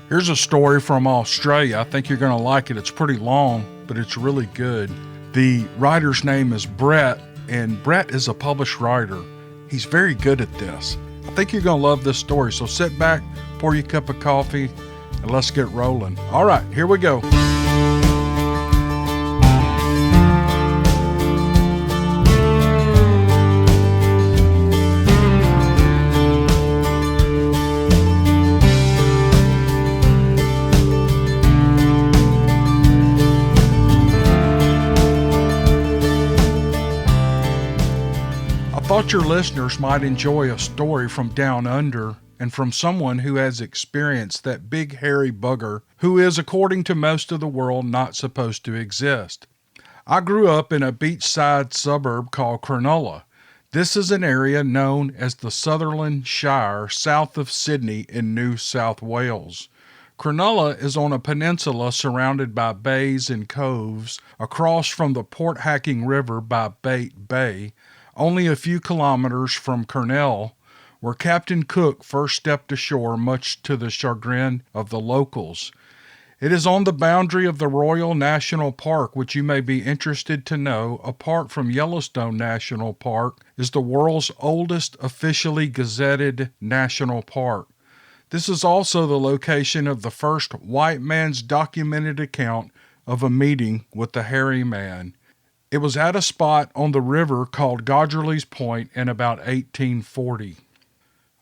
Here's a story from Australia. I think you're going to like it. It's pretty long, but it's really good. The writer's name is Brett, and Brett is a published writer. He's very good at this. I think you're going to love this story. So sit back, pour your cup of coffee, and let's get rolling. All right, here we go. I thought your listeners might enjoy a story from down under and from someone who has experienced that big hairy bugger who is, according to most of the world, not supposed to exist. I grew up in a beachside suburb called Cronulla. This is an area known as the Sutherland Shire, south of Sydney in New South Wales. Cronulla is on a peninsula surrounded by bays and coves across from the Port Hacking River by Bait Bay, only a few kilometers from Kurnell, where Captain Cook first stepped ashore, much to the chagrin of the locals. It is on the boundary of the Royal National Park, which you may be interested to know, apart from Yellowstone National Park, is the world's oldest officially gazetted national park. This is also the location of the first white man's documented account of a meeting with the hairy man. It was at a spot on the river called Godgerly's Point in about 1840.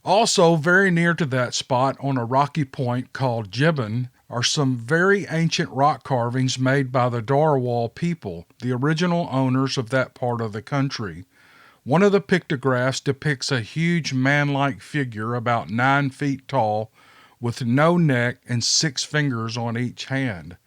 Also, very near to that spot on a rocky point called Gibbon are some very ancient rock carvings made by the Darawal people, the original owners of that part of the country. One of the pictographs depicts a huge man-like figure about 9 feet tall with no neck and 6 fingers on each hand.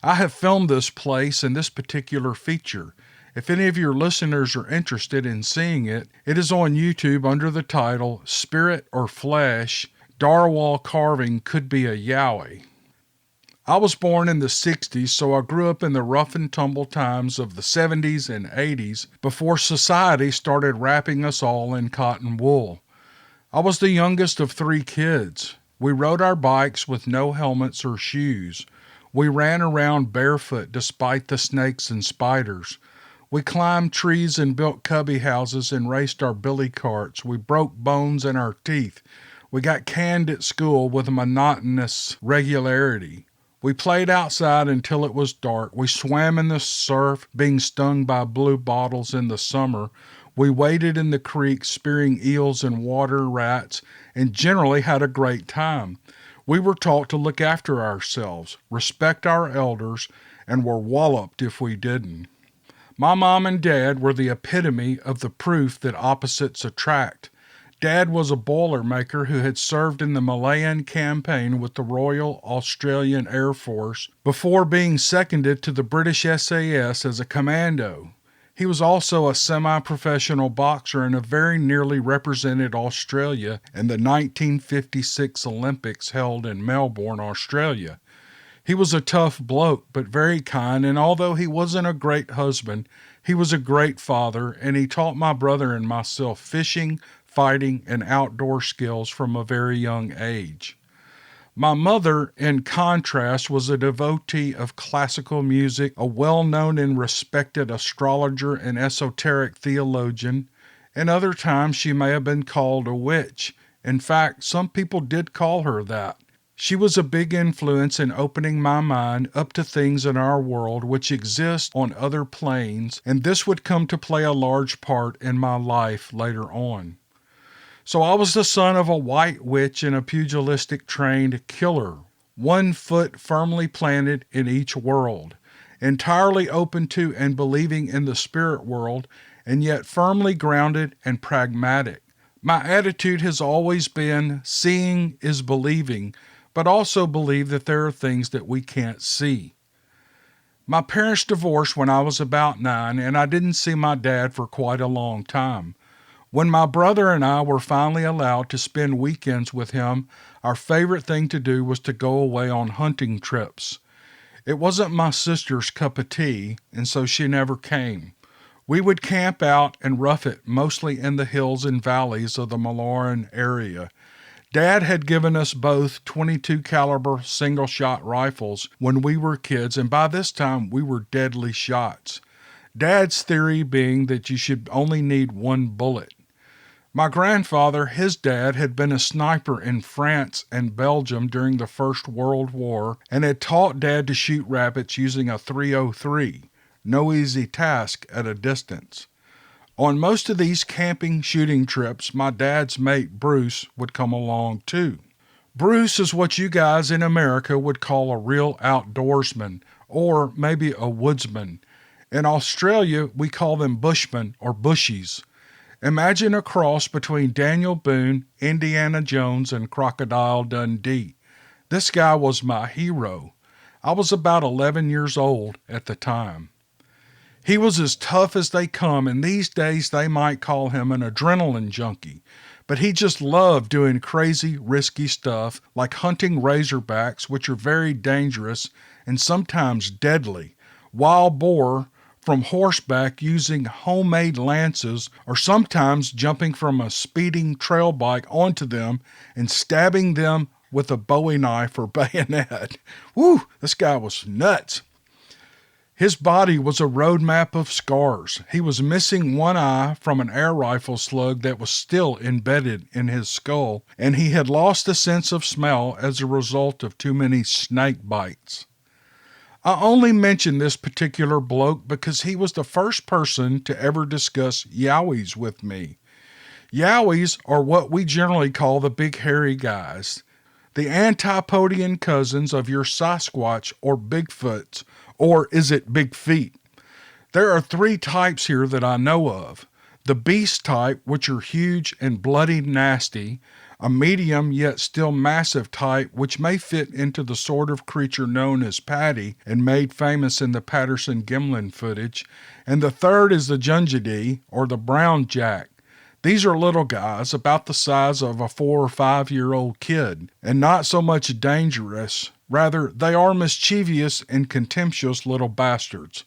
I have filmed this place and this particular feature. If any of your listeners are interested in seeing it, it is on YouTube under the title Spirit or Flesh, Darawal Carving Could Be a Yowie. I was born in the 60s, so I grew up in the rough and tumble times of the 70s and 80s before society started wrapping us all in cotton wool. I was the youngest of 3 kids. We rode our bikes with no helmets or shoes. We ran around barefoot despite the snakes and spiders. We climbed trees and built cubby houses and raced our billy carts. We broke bones in our teeth. We got canned at school with a monotonous regularity. We played outside until it was dark. We swam in the surf, being stung by blue bottles in the summer. We waded in the creek, spearing eels and water rats, and generally had a great time. We were taught to look after ourselves, respect our elders, and were walloped if we didn't. My mom and dad were the epitome of the proof that opposites attract. Dad was a boilermaker who had served in the Malayan campaign with the Royal Australian Air Force before being seconded to the British SAS as a commando. He was also a semi-professional boxer and very nearly represented Australia in the 1956 Olympics held in Melbourne, Australia. He was a tough bloke, but very kind, and although he wasn't a great husband, he was a great father, and he taught my brother and myself fishing, fighting, and outdoor skills from a very young age. My mother, in contrast, was a devotee of classical music, a well-known and respected astrologer and esoteric theologian, and other times she may have been called a witch. In fact, some people did call her that. She was a big influence in opening my mind up to things in our world which exist on other planes, and this would come to play a large part in my life later on. So I was the son of a white witch and a pugilistic trained killer, 1 foot firmly planted in each world, entirely open to and believing in the spirit world, and yet firmly grounded and pragmatic. My attitude has always been seeing is believing, but also believe that there are things that we can't see. My parents divorced when I was about 9, and I didn't see my dad for quite a long time. When my brother and I were finally allowed to spend weekends with him, our favorite thing to do was to go away on hunting trips. It wasn't my sister's cup of tea, and so she never came. We would camp out and rough it, mostly in the hills and valleys of the Malloran area. Dad had given us both 22 caliber single shot rifles when we were kids, and by this time we were deadly shots. Dad's theory being that you should only need one bullet. My grandfather, his dad, had been a sniper in France and Belgium during the First World War and had taught Dad to shoot rabbits using a .303. No easy task at a distance. On most of these camping shooting trips, my dad's mate Bruce would come along too. Bruce is what you guys in America would call a real outdoorsman, or maybe a woodsman. In Australia, we call them bushmen or bushies. Imagine a cross between Daniel Boone, Indiana Jones, and Crocodile Dundee. This guy was my hero. I was about 11 years old at the time. He was as tough as they come, and these days they might call him an adrenaline junkie. But he just loved doing crazy, risky stuff like hunting razorbacks, which are very dangerous and sometimes deadly, wild boar, from horseback using homemade lances, or sometimes jumping from a speeding trail bike onto them and stabbing them with a Bowie knife or bayonet. Woo, this guy was nuts. His body was a road map of scars. He was missing one eye from an air rifle slug that was still embedded in his skull, and he had lost the sense of smell as a result of too many snake bites. I only mention this particular bloke because he was the first person to ever discuss yowies with me. Yowies are what we generally call the big hairy guys, the antipodian cousins of your Sasquatch or Bigfoots, or is it Big Feet? There are 3 types here that I know of. The beast type, which are huge and bloody nasty, a medium yet still massive type which may fit into the sort of creature known as Patty and made famous in the Patterson-Gimlin footage, and the third is the Jungidee, or the brown jack. These are little guys about the size of a 4 or 5-year-old kid, and not so much dangerous. Rather, they are mischievous and contemptuous little bastards.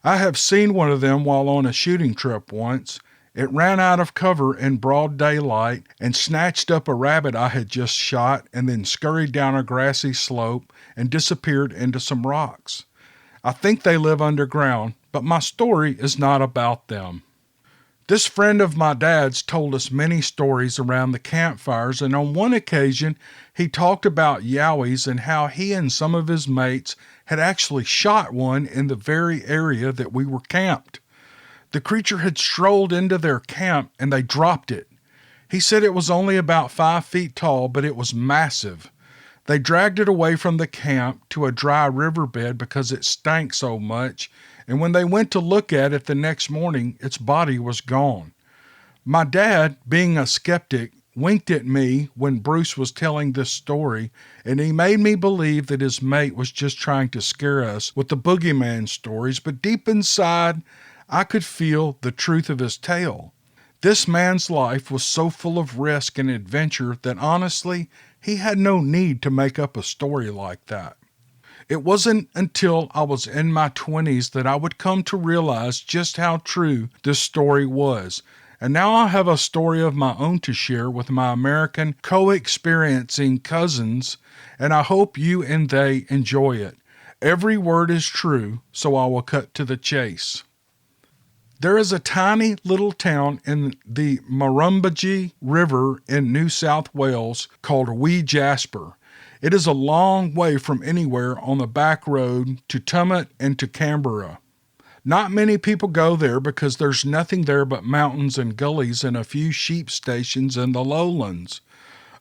I have seen one of them while on a shooting trip once. It ran out of cover in broad daylight and snatched up a rabbit I had just shot and then scurried down a grassy slope and disappeared into some rocks. I think they live underground, but my story is not about them. This friend of my dad's told us many stories around the campfires, and on one occasion he talked about yowies and how he and some of his mates had actually shot one in the very area that we were camped. The creature had strolled into their camp and they dropped it. He said it was only about 5 feet tall, but it was massive. They dragged it away from the camp to a dry riverbed because it stank so much, and when they went to look at it the next morning, its body was gone. My dad, being a skeptic, winked at me when Bruce was telling this story, and he made me believe that his mate was just trying to scare us with the boogeyman stories, but deep inside, I could feel the truth of his tale. This man's life was so full of risk and adventure that honestly, he had no need to make up a story like that. It wasn't until I was in my 20s that I would come to realize just how true this story was. And now I have a story of my own to share with my American co-experiencing cousins, and I hope you and they enjoy it. Every word is true, so I will cut to the chase. There is a tiny little town in the Murrumbidgee River in New South Wales called Wee Jasper. It is a long way from anywhere on the back road to Tumut and to Canberra. Not many people go there because there's nothing there but mountains and gullies and a few sheep stations in the lowlands.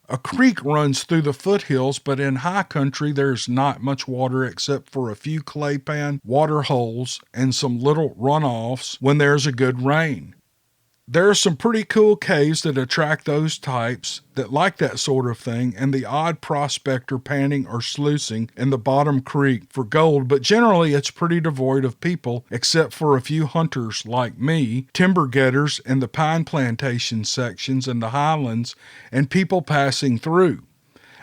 A creek runs through the foothills, but in high country there's not much water except for a few claypan water holes and some little runoffs when there's a good rain. There are some pretty cool caves that attract those types that like that sort of thing, and the odd prospector panning or sluicing in the bottom creek for gold, but generally it's pretty devoid of people except for a few hunters like me, timber getters in the pine plantation sections in the highlands, and people passing through.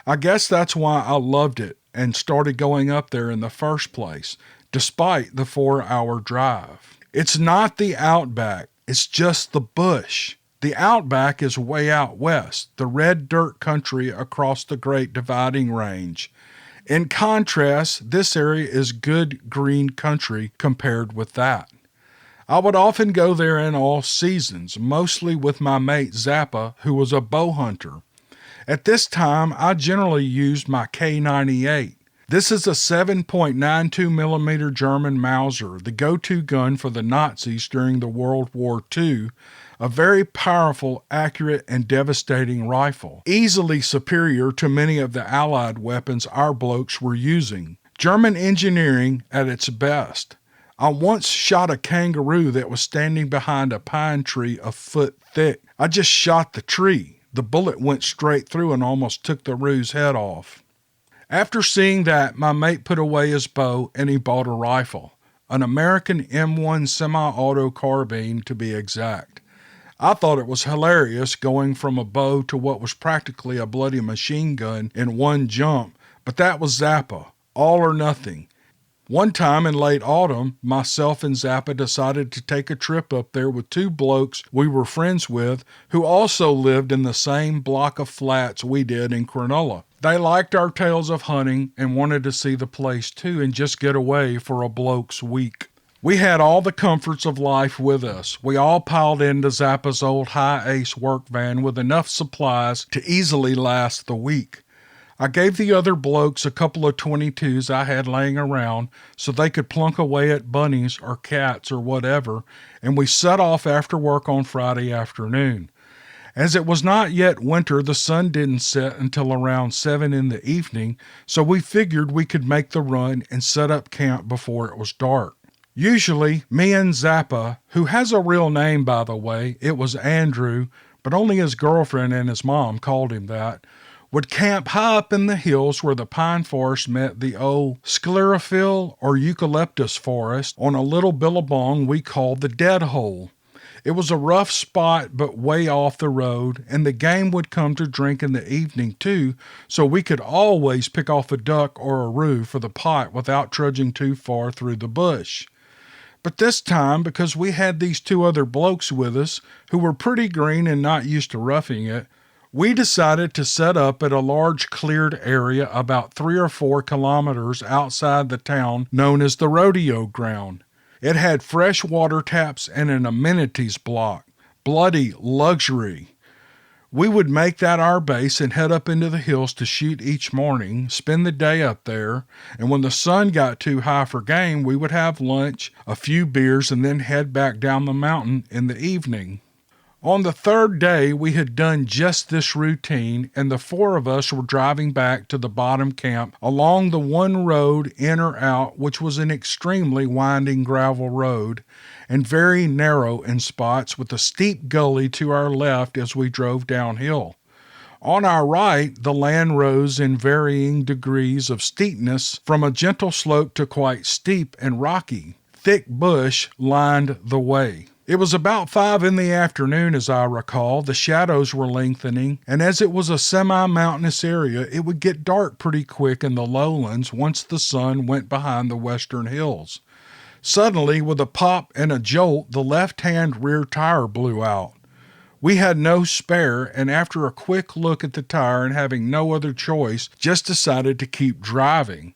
I guess that's why I loved it and started going up there in the first place, despite the 4-hour drive. It's not the outback. It's just the bush. The outback is way out west, the red dirt country across the Great Dividing Range. In contrast, this area is good green country compared with that. I would often go there in all seasons, mostly with my mate Zappa, who was a bow hunter. At this time, I generally used my K98. This is a 7.92 millimeter German Mauser, the go-to gun for the Nazis during the World War II, a very powerful, accurate, and devastating rifle, easily superior to many of the Allied weapons our blokes were using. German engineering at its best. I once shot a kangaroo that was standing behind a pine tree a foot thick. I just shot the tree. The bullet went straight through and almost took the roo's head off. After seeing that, my mate put away his bow and he bought a rifle, an American M1 semi-auto carbine to be exact. I thought it was hilarious going from a bow to what was practically a bloody machine gun in one jump, but that was Zappa, all or nothing. One time in late autumn, myself and Zappa decided to take a trip up there with two blokes we were friends with who also lived in the same block of flats we did in Cronulla. They liked our tales of hunting and wanted to see the place too and just get away for a bloke's week. We had all the comforts of life with us. We all piled into Zappa's old high-ace work van with enough supplies to easily last the week. I gave the other blokes a couple of 22s I had laying around so they could plunk away at bunnies or cats or whatever, and we set off after work on Friday afternoon. As it was not yet winter, the sun didn't set until around 7 in the evening, so we figured we could make the run and set up camp before it was dark. Usually, me and Zappa, who has a real name by the way, it was Andrew, but only his girlfriend and his mom called him that, would camp high up in the hills where the pine forest met the old sclerophyll or eucalyptus forest on a little billabong we called the Dead Hole. It was a rough spot but way off the road, and the game would come to drink in the evening too, so we could always pick off a duck or a roo for the pot without trudging too far through the bush. But this time, because we had these two other blokes with us who were pretty green and not used to roughing it, we decided to set up at a large cleared area about 3 or 4 kilometers outside the town known as the rodeo ground. It had fresh water taps and an amenities block. Bloody luxury. We would make that our base and head up into the hills to shoot each morning, spend the day up there, and when the sun got too high for game, we would have lunch, a few beers, and then head back down the mountain in the evening. On the third day, we had done just this routine, and the 4 of us were driving back to the bottom camp along the one road in or out, which was an extremely winding gravel road and very narrow in spots with a steep gully to our left as we drove downhill. On our right, the land rose in varying degrees of steepness from a gentle slope to quite steep and rocky. Thick bush lined the way. It was about 5 in the afternoon, as I recall. The shadows were lengthening, and as it was a semi-mountainous area, it would get dark pretty quick in the lowlands once the sun went behind the western hills. Suddenly, with a pop and a jolt, the left-hand rear tire blew out. We had no spare, and after a quick look at the tire and having no other choice, just decided to keep driving.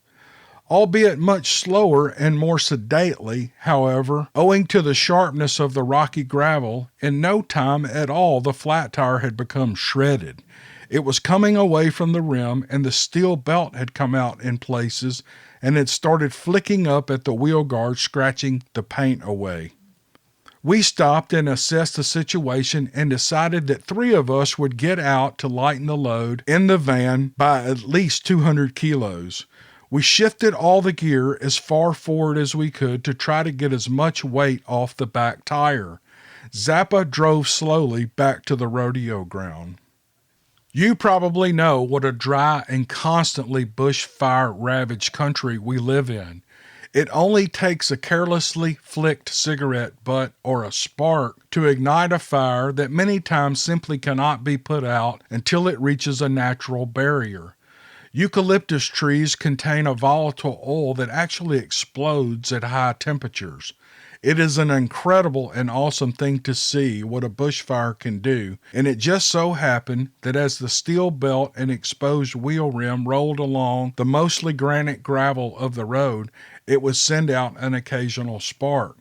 Albeit much slower and more sedately, however, owing to the sharpness of the rocky gravel, in no time at all the flat tire had become shredded. It was coming away from the rim, and the steel belt had come out in places, and had started flicking up at the wheel guard, scratching the paint away. We stopped and assessed the situation and decided that 3 of us would get out to lighten the load in the van by at least 200 kilos. We shifted all the gear as far forward as we could to try to get as much weight off the back tire. Zappa drove slowly back to the rodeo ground. You probably know what a dry and constantly bushfire-ravaged country we live in. It only takes a carelessly flicked cigarette butt or a spark to ignite a fire that many times simply cannot be put out until it reaches a natural barrier. Eucalyptus trees contain a volatile oil that actually explodes at high temperatures. It is an incredible and awesome thing to see what a bushfire can do, and it just so happened that as the steel belt and exposed wheel rim rolled along the mostly granite gravel of the road, it would send out an occasional spark.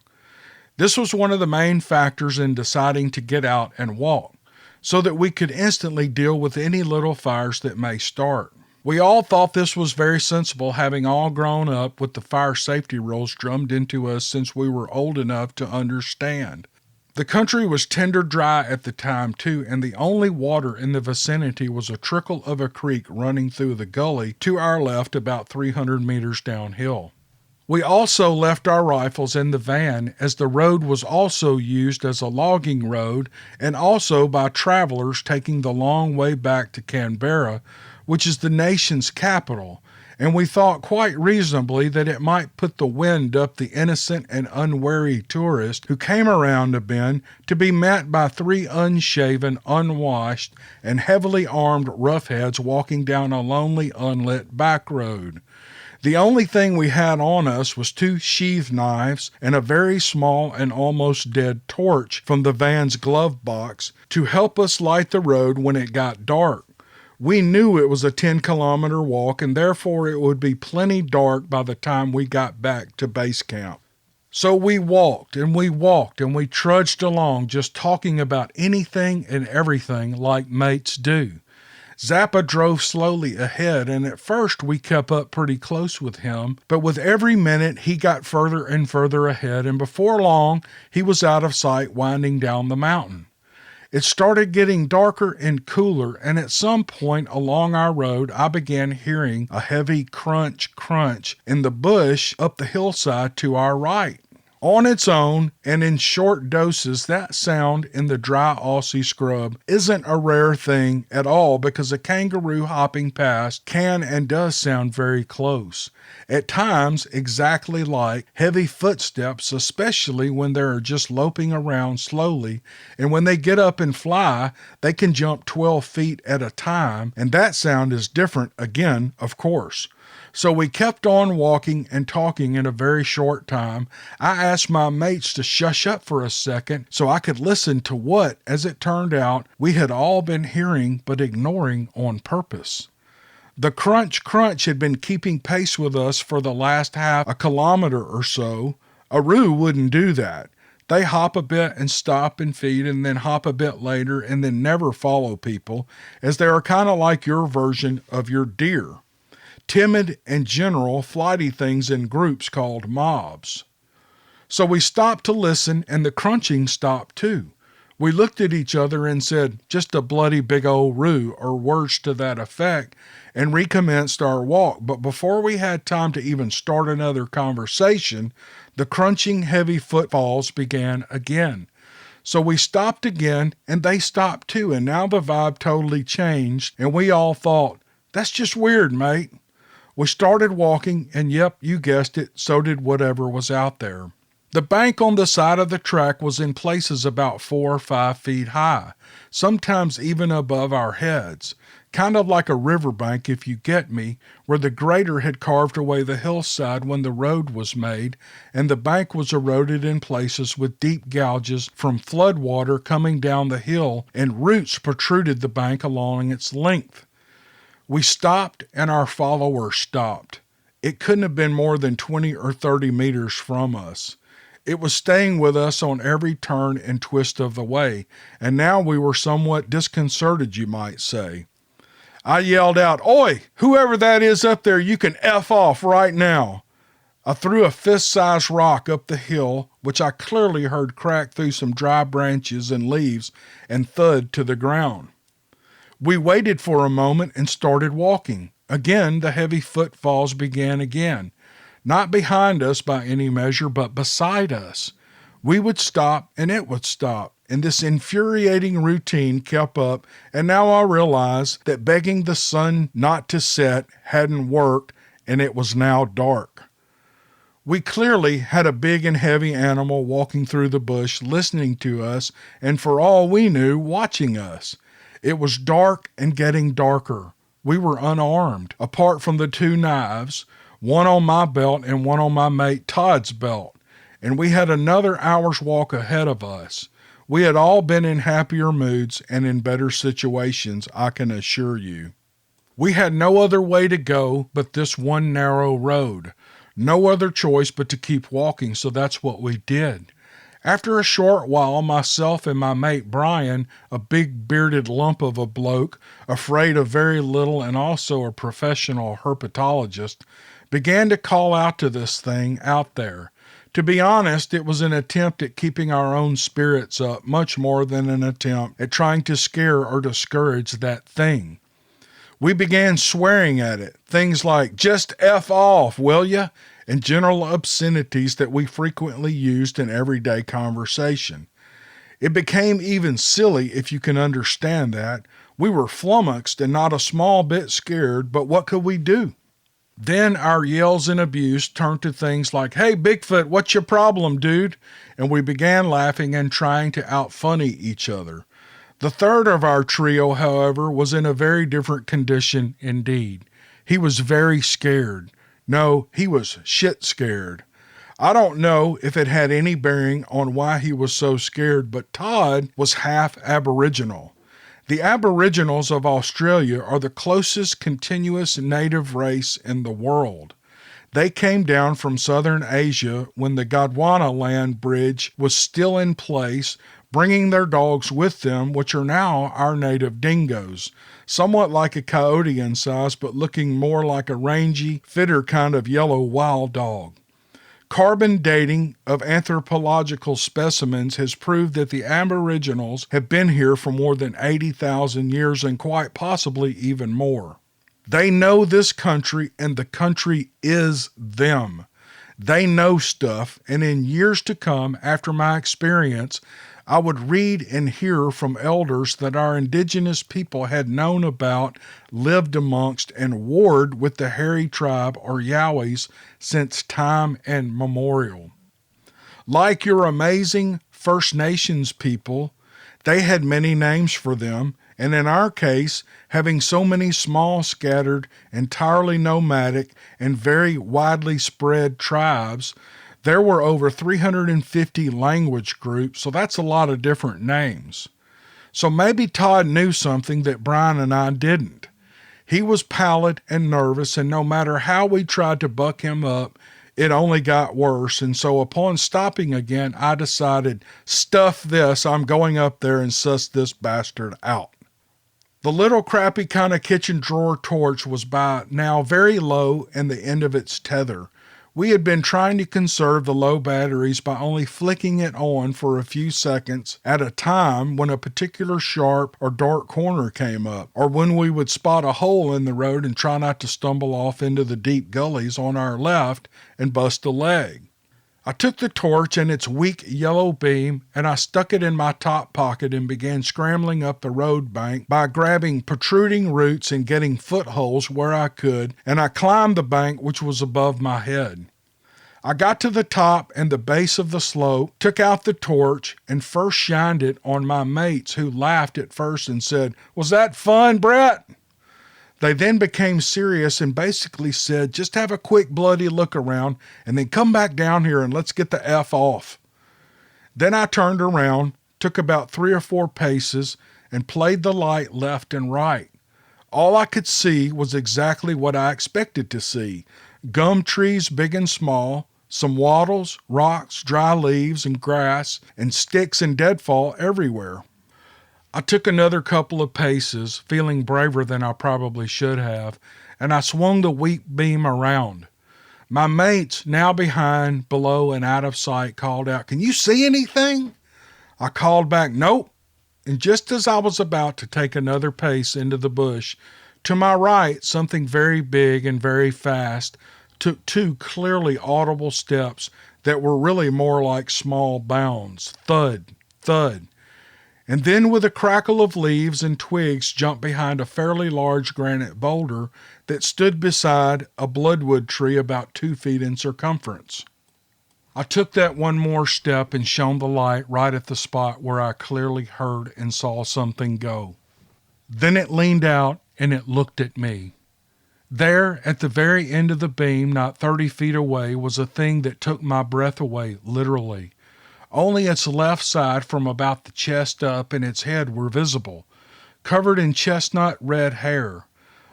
This was one of the main factors in deciding to get out and walk, so that we could instantly deal with any little fires that may start. We all thought this was very sensible, having all grown up with the fire safety rules drummed into us since we were old enough to understand. The country was tinder dry at the time too, and the only water in the vicinity was a trickle of a creek running through the gully to our left about 300 meters downhill. We also left our rifles in the van, as the road was also used as a logging road and also by travelers taking the long way back to Canberra, which is the nation's capital, and we thought quite reasonably that it might put the wind up the innocent and unwary tourist who came around a bend to be met by 3 unshaven, unwashed, and heavily armed roughheads walking down a lonely, unlit back road. The only thing we had on us was 2 sheath knives and a very small and almost dead torch from the van's glove box to help us light the road when it got dark. We knew it was a 10-kilometer walk, and therefore it would be plenty dark by the time we got back to base camp. So we walked and we walked and we trudged along, just talking about anything and everything like mates do. Zappa drove slowly ahead, and at first we kept up pretty close with him, but with every minute he got further and further ahead, and before long he was out of sight winding down the mountain. It started getting darker and cooler, and at some point along our road I began hearing a heavy crunch in the bush up the hillside to our right. On its own, and in short doses, that sound in the dry Aussie scrub isn't a rare thing at all, because a kangaroo hopping past can and does sound very close. At times, exactly like heavy footsteps, especially when they're just loping around slowly, and when they get up and fly, they can jump 12 feet at a time, and that sound is different again, of course. So we kept on walking and talking. In a very short time, I asked my mates to shush up for a second so I could listen to what, as it turned out, we had all been hearing but ignoring on purpose. The crunch had been keeping pace with us for the last half a kilometer or so. A roo wouldn't do that. They hop a bit and stop and feed, and then hop a bit later, and then never follow people, as they are kind of like your version of your deer. Timid and general, flighty things in groups called mobs. So we stopped to listen, and the crunching stopped too. We looked at each other and said, "Just a bloody big old roo," or words to that effect, and recommenced our walk. But before we had time to even start another conversation, the crunching heavy footfalls began again. So we stopped again, and they stopped too, and now the vibe totally changed, and we all thought, "That's just weird, mate." We started walking, and yep, you guessed it, so did whatever was out there. The bank on the side of the track was in places about 4 or 5 feet high, sometimes even above our heads, kind of like a riverbank if you get me, where the grader had carved away the hillside when the road was made, and the bank was eroded in places with deep gouges from flood water coming down the hill, and roots protruded the bank along its length. We stopped, and our follower stopped. It couldn't have been more than 20 or 30 meters from us. It was staying with us on every turn and twist of the way, and now we were somewhat disconcerted, you might say. I yelled out, "Oi, whoever that is up there, you can F off right now." I threw a fist-sized rock up the hill, which I clearly heard crack through some dry branches and leaves and thud to the ground. We waited for a moment and started walking. Again, the heavy footfalls began again. Not behind us by any measure, but beside us. We would stop, and it would stop, and this infuriating routine kept up, and now I realize that begging the sun not to set hadn't worked, and it was now dark. We clearly had a big and heavy animal walking through the bush, listening to us, and for all we knew, watching us. It was dark and getting darker. We were unarmed, apart from the 2 knives, one on my belt and one on my mate Todd's belt, and we had another hour's walk ahead of us. We had all been in happier moods and in better situations, I can assure you. We had no other way to go but this one narrow road. No other choice but to keep walking, so that's what we did. After a short while, myself and my mate Brian, a big bearded lump of a bloke, afraid of very little and also a professional herpetologist, began to call out to this thing out there. To be honest, it was an attempt at keeping our own spirits up much more than an attempt at trying to scare or discourage that thing. We began swearing at it, things like, "Just F off, will ya?" and general obscenities that we frequently used in everyday conversation. It became even silly, if you can understand that. We were flummoxed and not a small bit scared, but what could we do? Then our yells and abuse turned to things like, "Hey, Bigfoot, what's your problem, dude?" And we began laughing and trying to out-funny each other. The third of our trio, however, was in a very different condition indeed. He was very scared. No, he was shit scared. I don't know if it had any bearing on why he was so scared, but Todd was half Aboriginal. The Aboriginals of Australia are the closest continuous native race in the world. They came down from southern Asia when the Gondwana land bridge was still in place, bringing their dogs with them, which are now our native dingoes, somewhat like a coyote in size, but looking more like a rangy, fitter kind of yellow wild dog. Carbon dating of anthropological specimens has proved that the Aboriginals have been here for more than 80,000 years and quite possibly even more. They know this country and the country is them. They know stuff, and in years to come, after my experience, I would read and hear from elders that our indigenous people had known about, lived amongst, and warred with the hairy tribe or Yowies since time immemorial. Like your amazing First Nations people, they had many names for them, and in our case, having so many small, scattered, entirely nomadic, and very widely spread tribes, there were over 350 language groups, so that's a lot of different names. So maybe Todd knew something that Brian and I didn't. He was pallid and nervous, and no matter how we tried to buck him up, it only got worse, and so upon stopping again, I decided, stuff this, I'm going up there and suss this bastard out. The little crappy kind of kitchen drawer torch was by now very low and the end of its tether. We had been trying to conserve the low batteries by only flicking it on for a few seconds at a time when a particular sharp or dark corner came up, or when we would spot a hole in the road and try not to stumble off into the deep gullies on our left and bust a leg. I took the torch and its weak yellow beam, and I stuck it in my top pocket and began scrambling up the road bank by grabbing protruding roots and getting footholds where I could, and I climbed the bank which was above my head. I got to the top and the base of the slope, took out the torch, and first shined it on my mates, who laughed at first and said, "Was that fun, Brett?" They then became serious and basically said, "Just have a quick bloody look around and then come back down here and let's get the F off." Then I turned around, took about 3 or 4 paces, and played the light left and right. All I could see was exactly what I expected to see: gum trees big and small, some wattles, rocks, dry leaves and grass, and sticks and deadfall everywhere. I took another couple of paces, feeling braver than I probably should have, and I swung the weak beam around. My mates, now behind, below, and out of sight, called out, "Can you see anything?" I called back, "Nope," and just as I was about to take another pace into the bush, to my right, something very big and very fast took 2 clearly audible steps that were really more like small bounds. Thud, thud. And then with a crackle of leaves and twigs jumped behind a fairly large granite boulder that stood beside a bloodwood tree about 2 feet in circumference. I took that one more step and shone the light right at the spot where I clearly heard and saw something go. Then it leaned out and it looked at me. There, at the very end of the beam, not 30 feet away, was a thing that took my breath away, literally. Only its left side from about the chest up and its head were visible, covered in chestnut red hair,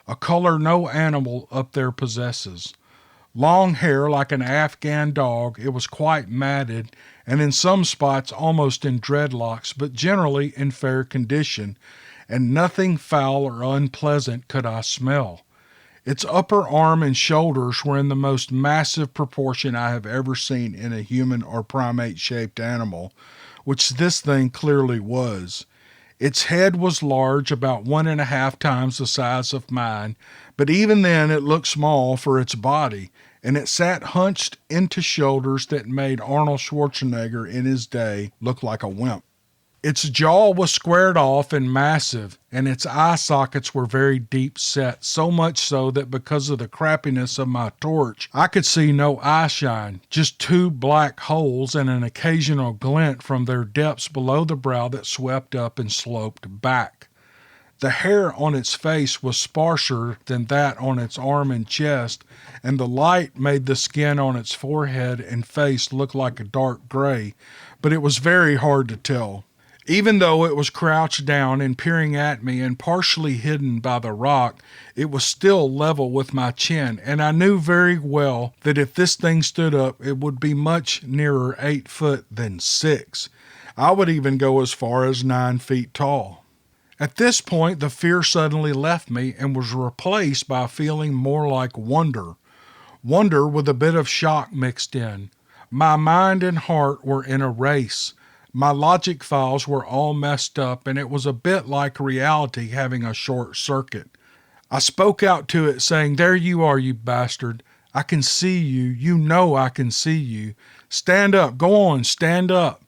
a color no animal up there possesses. Long hair like an Afghan dog, it was quite matted, and in some spots almost in dreadlocks, but generally in fair condition, and nothing foul or unpleasant could I smell. Its upper arm and shoulders were in the most massive proportion I have ever seen in a human or primate-shaped animal, which this thing clearly was. Its head was large, about 1.5 times the size of mine, but even then it looked small for its body, and it sat hunched into shoulders that made Arnold Schwarzenegger in his day look like a wimp. Its jaw was squared off and massive, and its eye sockets were very deep set, so much so that because of the crappiness of my torch, I could see no eye shine, just 2 black holes and an occasional glint from their depths below the brow that swept up and sloped back. The hair on its face was sparser than that on its arm and chest, and the light made the skin on its forehead and face look like a dark gray, but it was very hard to tell. Even though it was crouched down and peering at me and partially hidden by the rock, it was still level with my chin, and I knew very well that if this thing stood up, it would be much nearer 8 foot than 6. I would even go as far as 9 feet tall. At this point, the fear suddenly left me and was replaced by a feeling more like wonder. Wonder with a bit of shock mixed in. My mind and heart were in a race. My logic files were all messed up, and it was a bit like reality having a short circuit. I spoke out to it saying, "There you are, you bastard. I can see you. You know I can see you. Stand up. Go on, stand up."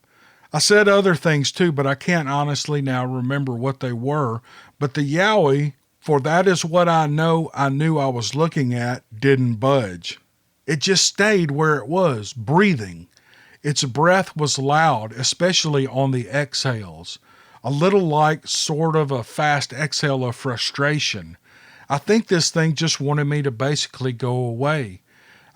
I said other things too, but I can't honestly now remember what they were. But the Yowie, for that is what I knew I was looking at, didn't budge. It just stayed where it was, breathing. Its breath was loud, especially on the exhales, a little like sort of a fast exhale of frustration. I think this thing just wanted me to basically go away.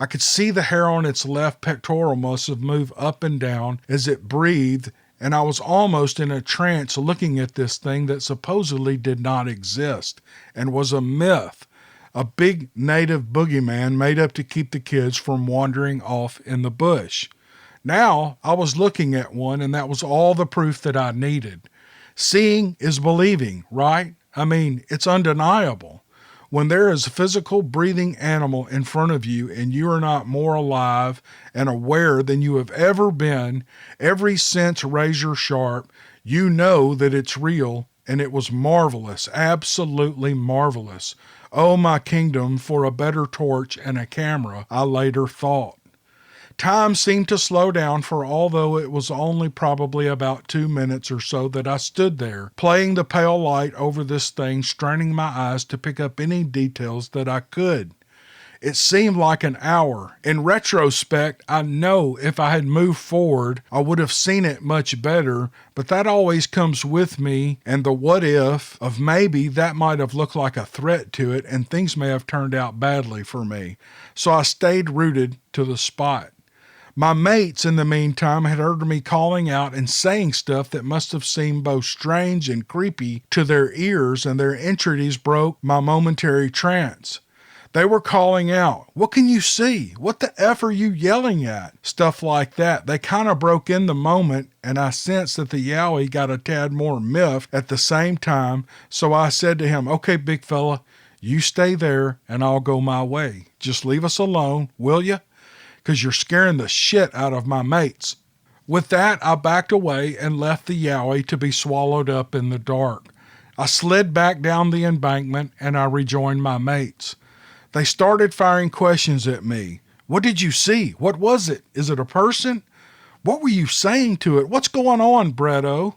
I could see the hair on its left pectoral muscle move up and down as it breathed, and I was almost in a trance looking at this thing that supposedly did not exist and was a myth, a big native boogeyman made up to keep the kids from wandering off in the bush. Now I was looking at one, and that was all the proof that I needed. Seeing is believing, right? I mean, it's undeniable. When there is a physical breathing animal in front of you and you are not more alive and aware than you have ever been, every sense razor sharp, you know that it's real, and it was marvelous, absolutely marvelous. Oh, my kingdom for a better torch and a camera, I later thought. Time seemed to slow down, for although it was only probably about 2 minutes or so that I stood there, playing the pale light over this thing, straining my eyes to pick up any details that I could. It seemed like an hour. In retrospect, I know if I had moved forward, I would have seen it much better, but that always comes with me, and the what if of maybe that might have looked like a threat to it and things may have turned out badly for me. So I stayed rooted to the spot. My mates, in the meantime, had heard me calling out and saying stuff that must have seemed both strange and creepy to their ears, and their entreaties broke my momentary trance. They were calling out, "What can you see? What the F are you yelling at?" Stuff like that. They kind of broke in the moment, and I sensed that the Yowie got a tad more miffed at the same time, so I said to him, "Okay, big fella, you stay there, and I'll go my way. Just leave us alone, will ya? 'Cause you're scaring the shit out of my mates." With that, I backed away and left the Yowie to be swallowed up in the dark. I slid back down the embankment, and I rejoined my mates. They started firing questions at me. "What did you see? What was it? Is it a person? What were you saying to it? What's going on, Bretto?"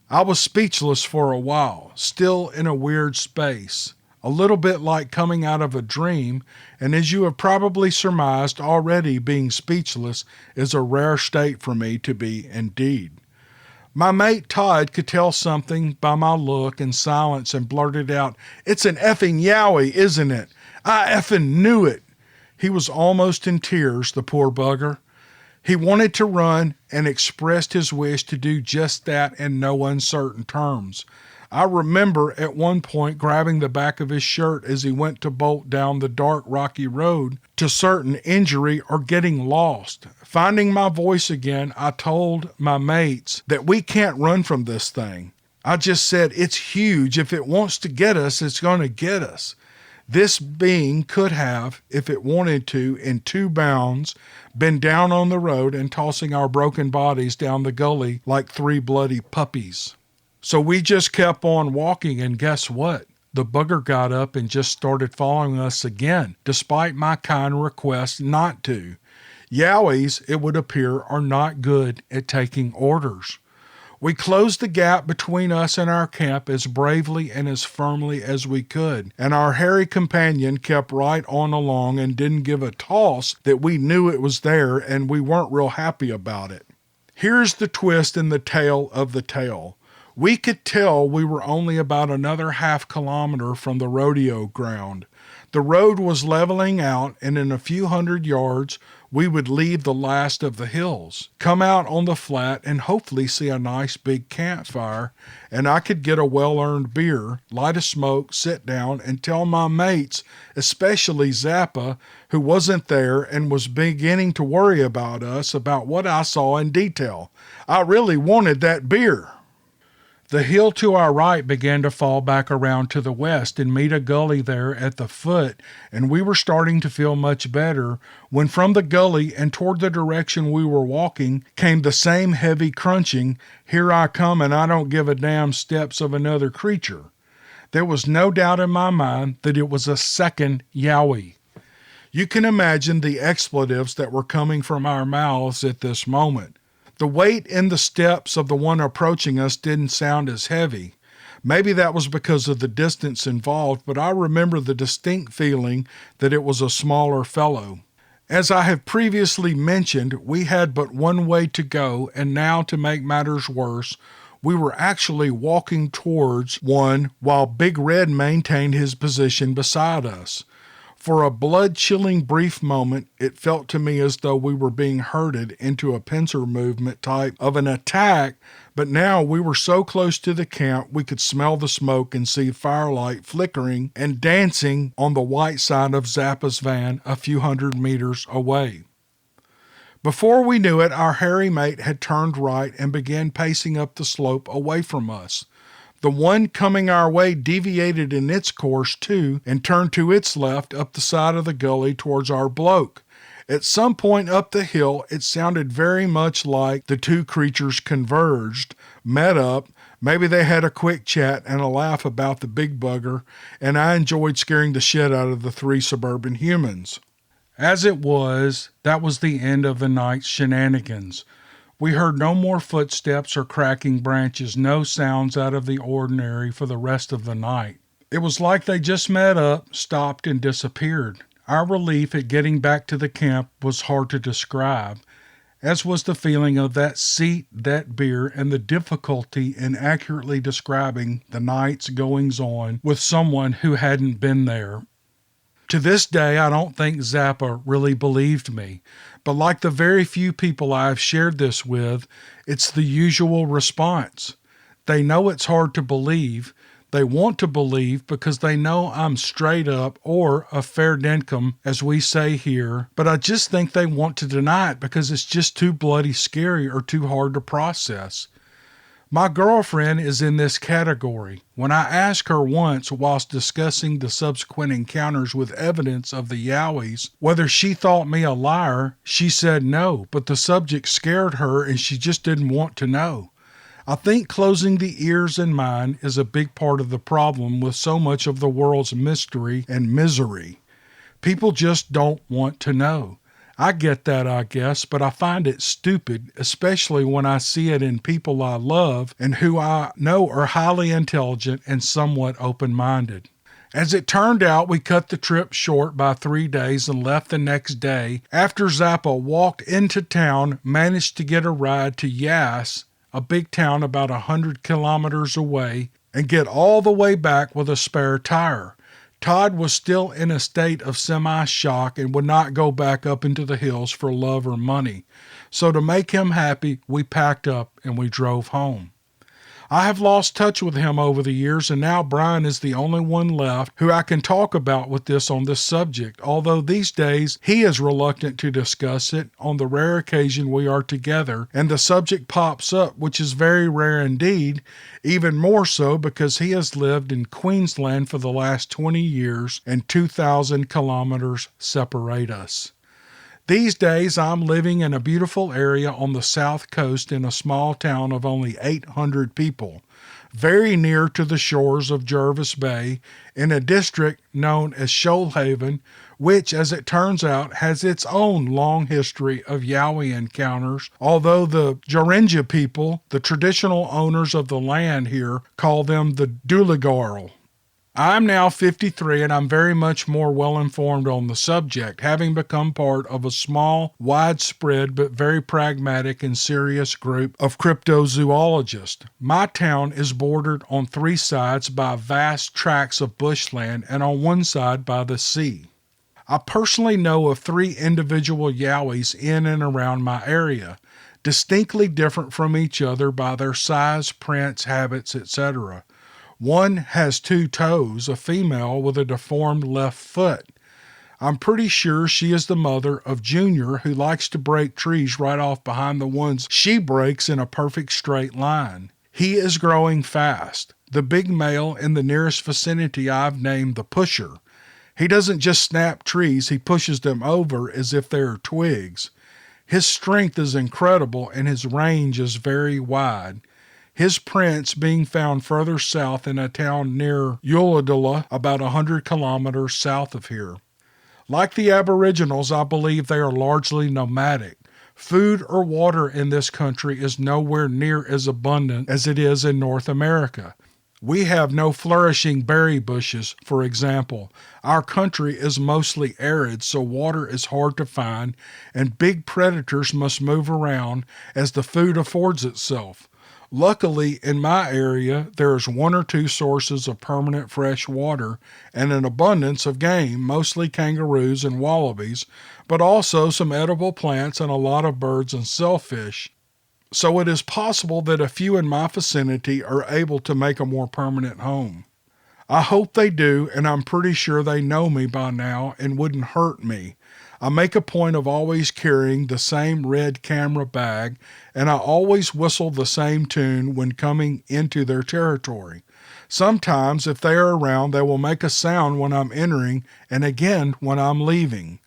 I was speechless for a while, still in a weird space, a little bit like coming out of a dream, and as you have probably surmised already, being speechless is a rare state for me to be indeed. My mate Todd could tell something by my look and silence and blurted out, "It's an effing Yowie, isn't it? I effing knew it. He was almost in tears, the poor bugger. He wanted to run and expressed his wish to do just that in no uncertain terms. I remember at one point grabbing the back of his shirt as he went to bolt down the dark, rocky road to certain injury or getting lost. Finding my voice again, I told my mates that we can't run from this thing. I just said, it's huge. If it wants to get us, it's going to get us. This being could have, if it wanted to, in 2 bounds, been down on the road and tossing our broken bodies down the gully like 3 bloody puppies. So we just kept on walking, and guess what? The bugger got up and just started following us again, despite my kind request not to. Yowies, it would appear, are not good at taking orders. We closed the gap between us and our camp as bravely and as firmly as we could, and our hairy companion kept right on along and didn't give a toss that we knew it was there and we weren't real happy about it. Here's the twist in the tale of the tale. We could tell we were only about another half kilometer from the rodeo ground. The road was leveling out, and in a few hundred yards, we would leave the last of the hills, come out on the flat, and hopefully see a nice big campfire, and I could get a well-earned beer, light a smoke, sit down, and tell my mates, especially Zappa, who wasn't there and was beginning to worry about us, about what I saw in detail. I really wanted that beer. The hill to our right began to fall back around to the west and meet a gully there at the foot, and we were starting to feel much better when from the gully and toward the direction we were walking came the same heavy crunching, "Here I come and I don't give a damn" steps of another creature. There was no doubt in my mind that it was a second Yowie. You can imagine the expletives that were coming from our mouths at this moment. The weight in the steps of the one approaching us didn't sound as heavy. Maybe that was because of the distance involved, but I remember the distinct feeling that it was a smaller fellow. As I have previously mentioned, we had but one way to go, and now, to make matters worse, we were actually walking towards one while Big Red maintained his position beside us. For a blood-chilling brief moment, it felt to me as though we were being herded into a pincer movement type of an attack, but now we were so close to the camp we could smell the smoke and see firelight flickering and dancing on the white side of Zappa's van a few hundred meters away. Before we knew it, our hairy mate had turned right and began pacing up the slope away from us. The one coming our way deviated in its course too and turned to its left up the side of the gully towards our bloke. At some point up the hill, it sounded very much like the two creatures converged, met up, maybe they had a quick chat and a laugh about the big bugger, and I enjoyed scaring the shit out of the 3 suburban humans. As it was, that was the end of the night's shenanigans. We heard no more footsteps or cracking branches, no sounds out of the ordinary for the rest of the night. It was like they just met up, stopped, and disappeared. Our relief at getting back to the camp was hard to describe, as was the feeling of that seat, that beer, and the difficulty in accurately describing the night's goings-on with someone who hadn't been there. To this day, I don't think Zappa really believed me, but like the very few people I have shared this with, it's the usual response. They know it's hard to believe. They want to believe because they know I'm straight up or a fair dinkum, as we say here, but I just think they want to deny it because it's just too bloody scary or too hard to process. My girlfriend is in this category. When I asked her once, whilst discussing the subsequent encounters with evidence of the Yowies, whether she thought me a liar, she said no, but the subject scared her and she just didn't want to know. I think closing the ears and mind is a big part of the problem with so much of the world's mystery and misery. People just don't want to know. I get that, I guess, but I find it stupid, especially when I see it in people I love and who I know are highly intelligent and somewhat open-minded. As it turned out, we cut the trip short by 3 days and left the next day after Zappa walked into town, managed to get a ride to Yass, a big town about 100 kilometers away, and get all the way back with a spare tire. Todd was still in a state of semi-shock and would not go back up into the hills for love or money. So to make him happy, we packed up and we drove home. I have lost touch with him over the years, and now Brian is the only one left who I can talk about with this on this subject, although these days he is reluctant to discuss it on the rare occasion we are together, and the subject pops up, which is very rare indeed, even more so because he has lived in Queensland for the last 20 years and 2,000 kilometers separate us. These days, I'm living in a beautiful area on the south coast in a small town of only 800 people, very near to the shores of Jervis Bay, in a district known as Shoalhaven, which, as it turns out, has its own long history of Yowie encounters, although the Jarinja people, the traditional owners of the land here, call them the Dooligarl. I'm now 53 and I'm very much more well informed on the subject, having become part of a small, widespread, but very pragmatic and serious group of cryptozoologists. My town is bordered on 3 sides by vast tracts of bushland and on one side by the sea. I personally know of 3 individual Yowies in and around my area, distinctly different from each other by their size, prints, habits, etc. One has 2 toes, a female with a deformed left foot. I'm pretty sure she is the mother of Junior, who likes to break trees right off behind the ones she breaks in a perfect straight line. He is growing fast. The big male in the nearest vicinity I've named the Pusher. He doesn't just snap trees, he pushes them over as if they are twigs. His strength is incredible and his range is very wide. His prints being found further south in a town near Ulladulla, about 100 kilometers south of here. Like the Aboriginals, I believe they are largely nomadic. Food or water in this country is nowhere near as abundant as it is in North America. We have no flourishing berry bushes, for example. Our country is mostly arid, so water is hard to find, and big predators must move around as the food affords itself. Luckily, in my area, there is 1 or 2 sources of permanent fresh water and an abundance of game, mostly kangaroos and wallabies, but also some edible plants and a lot of birds and shellfish. So it is possible that a few in my vicinity are able to make a more permanent home. I hope they do, and I'm pretty sure they know me by now and wouldn't hurt me. I make a point of always carrying the same red camera bag, and I always whistle the same tune when coming into their territory. Sometimes, if they are around, they will make a sound when I'm entering and again when I'm leaving.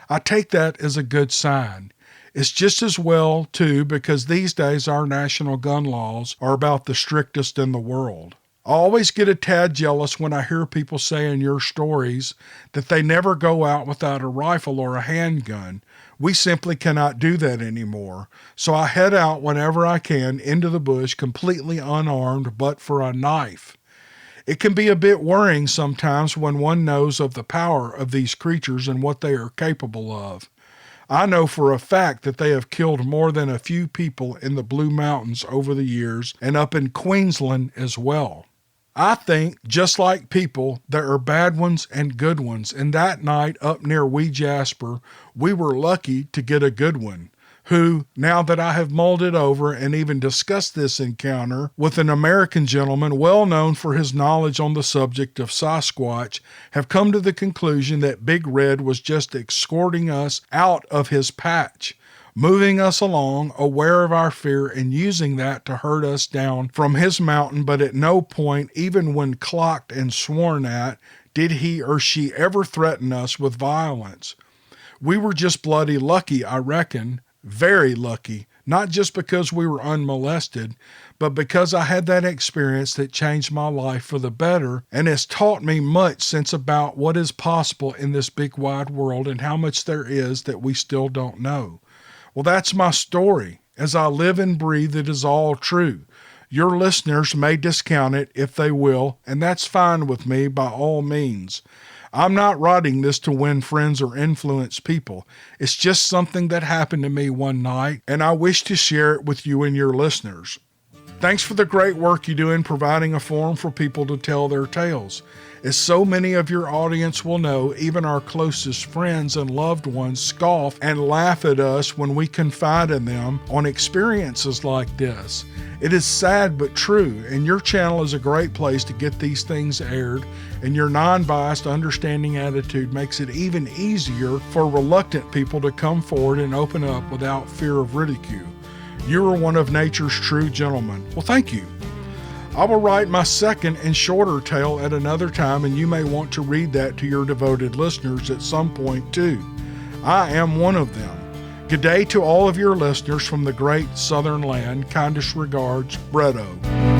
I take that as a good sign. It's just as well, too, because these days our national gun laws are about the strictest in the world. I always get a tad jealous when I hear people say in your stories that they never go out without a rifle or a handgun. We simply cannot do that anymore. So I head out whenever I can into the bush completely unarmed but for a knife. It can be a bit worrying sometimes when one knows of the power of these creatures and what they are capable of. I know for a fact that they have killed more than a few people in the Blue Mountains over the years and up in Queensland as well. I think, just like people, there are bad ones and good ones, and that night up near wee Jasper, we were lucky to get a good one, who, now that I have mulled it over and even discussed this encounter with an American gentleman well known for his knowledge on the subject of Sasquatch, have come to the conclusion that Big Red was just escorting us out of his patch, moving us along, aware of our fear, and using that to herd us down from his mountain, but at no point, even when clocked and sworn at, did he or she ever threaten us with violence. We were just bloody lucky, I reckon, very lucky, not just because we were unmolested, but because I had that experience that changed my life for the better and has taught me much since about what is possible in this big wide world and how much there is that we still don't know. Well, that's my story. As I live and breathe, it is all true. Your listeners may discount it if they will, and that's fine with me by all means. I'm not writing this to win friends or influence people. It's just something that happened to me one night, and I wish to share it with you and your listeners. Thanks for the great work you do in providing a forum for people to tell their tales. As so many of your audience will know, even our closest friends and loved ones scoff and laugh at us when we confide in them on experiences like this. It is sad but true, and your channel is a great place to get these things aired, and your non-biased, understanding attitude makes it even easier for reluctant people to come forward and open up without fear of ridicule. You are one of nature's true gentlemen. Well, thank you. I will write my second and shorter tale at another time, and you may want to read that to your devoted listeners at some point too. I am one of them. Good day to all of your listeners from the great southern land. Kindest regards, Bretto.